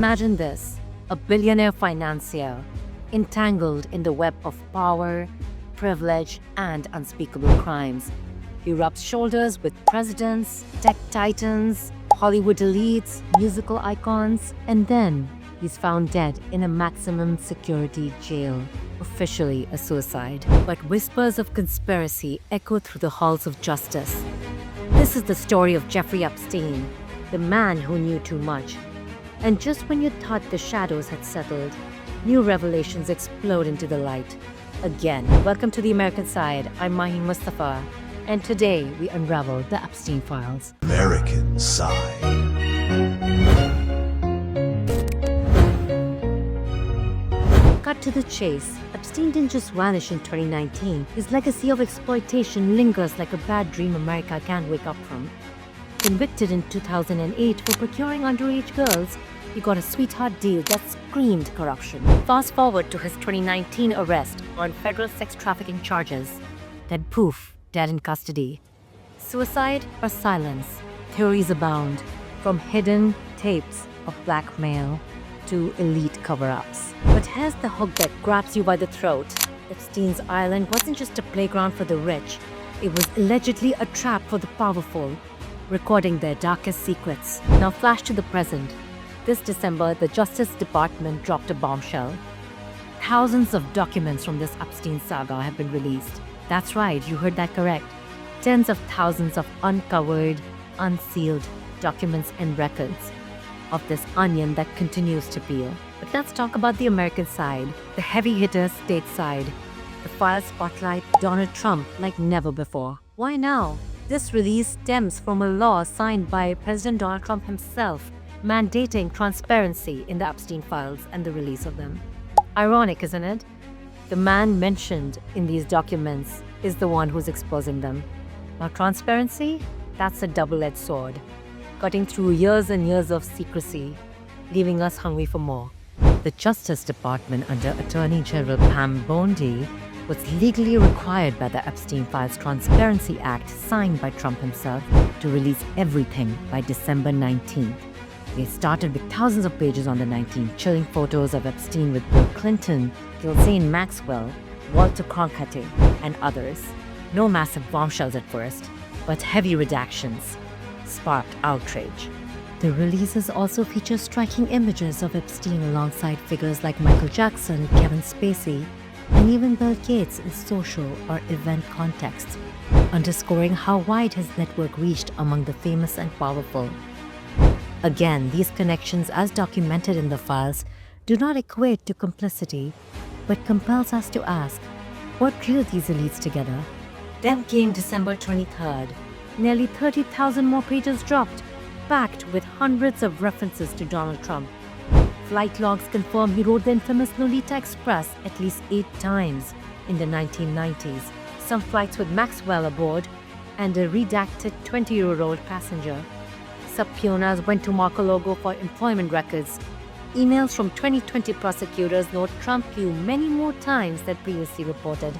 Imagine this, a billionaire financier entangled in the web of power, privilege, and unspeakable crimes. He rubs shoulders with presidents, tech titans, Hollywood elites, musical icons, and then he's found dead in a maximum security jail, officially a suicide. But whispers of conspiracy echo through the halls of justice. This is the story of Jeffrey Epstein, the man who knew too much. And just when you thought the shadows had settled, new revelations explode into the light. Again, welcome to the American Side. I'm Maheen Mustafa, and today we unravel the Epstein files. American Side. Cut to the chase. Epstein didn't just vanish in 2019. His legacy of exploitation lingers like a bad dream America can't wake up from. Convicted in 2008 for procuring underage girls, he got a sweetheart deal that screamed corruption. Fast forward to his 2019 arrest on federal sex trafficking charges. Then poof, dead in custody. Suicide or silence? Theories abound, from hidden tapes of blackmail to elite cover-ups. But here's the hook that grabs you by the throat. Epstein's Island wasn't just a playground for the rich. It was allegedly a trap for the powerful, recording their darkest secrets. Now flash to the present. This December, the Justice Department dropped a bombshell. Thousands of documents from this Epstein saga have been released. That's right, you heard that correct. Tens of thousands of uncovered, unsealed documents and records of this onion that continues to peel. But let's talk about the American side, the heavy hitter stateside. The file spotlight Donald Trump like never before. Why now? This release stems from a law signed by President Donald Trump himself, mandating transparency in the Epstein files and the release of them. Ironic, isn't it? The man mentioned in these documents is the one who's exposing them. Now, transparency? That's a double-edged sword, cutting through years and years of secrecy, leaving us hungry for more. The Justice Department under Attorney General Pam Bondi was legally required by the Epstein Files Transparency Act signed by Trump himself to release everything by December 19th. They started with thousands of pages on the 19th, chilling photos of Epstein with Bill Clinton, Ghislaine Maxwell, Walter Cronkite, and others. No massive bombshells at first, but heavy redactions sparked outrage. The releases also feature striking images of Epstein alongside figures like Michael Jackson, Kevin Spacey, and even Bill Gates in social or event contexts, underscoring how wide his network reached among the famous and powerful. Again, these connections, as documented in the files, do not equate to complicity, but compels us to ask, what drew these elites together? Then came December 23rd. Nearly 30,000 more pages dropped, packed with hundreds of references to Donald Trump. Flight logs confirm he rode the infamous Lolita Express at least 8 times in the 1990s, some flights with Maxwell aboard, and a redacted 20-year-old passenger. Subpoenas went to Mar-a-Lago for employment records. Emails from 2020 prosecutors note Trump flew many more times than previously reported.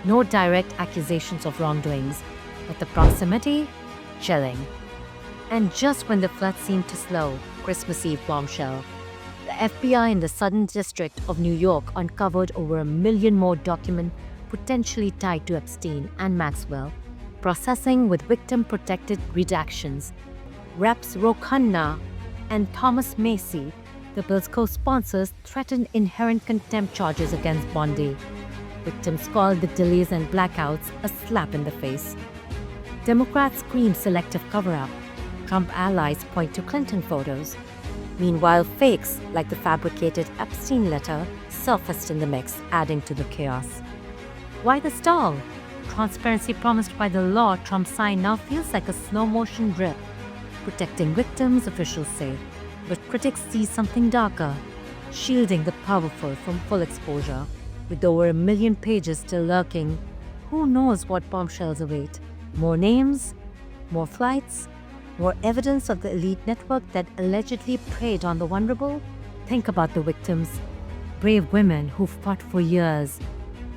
No direct accusations of wrongdoings, but the proximity? Chilling. And just when the flood seemed to slow, Christmas Eve bombshell. The FBI in the Southern District of New York uncovered over 1 million more documents potentially tied to Epstein and Maxwell, processing with victim-protected redactions. Reps Ro Khanna and Thomas Macy, the bill's co-sponsors, threatened inherent contempt charges against Bondi. Victims called the delays and blackouts a slap in the face. Democrats scream selective cover-up. Trump allies point to Clinton photos. Meanwhile, fakes like the fabricated Epstein letter surfaced in the mix, adding to the chaos. Why the stall? Transparency promised by the law Trump signed now feels like a slow-motion drip. Protecting victims, officials say, but critics see something darker, shielding the powerful from full exposure. With over 1 million pages still lurking, who knows what bombshells await? More names? More flights? More evidence of the elite network that allegedly preyed on the vulnerable? Think about the victims, brave women who fought for years.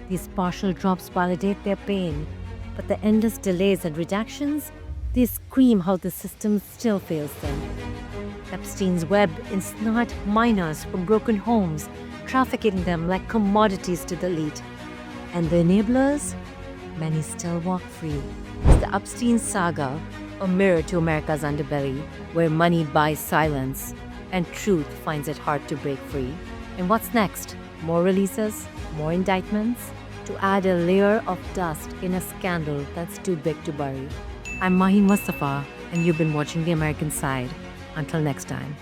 These partial drops validate their pain, but the endless delays and redactions, they scream how the system still fails them. Epstein's web ensnared minors from broken homes, trafficking them like commodities to the elite. And the enablers? Many still walk free. It's the Epstein saga, a mirror to America's underbelly, where money buys silence and truth finds it hard to break free. And what's next? More releases? More indictments? To add a layer of dust in a scandal that's too big to bury. I'm Maheen Mustafa, and you've been watching The American Side. Until next time.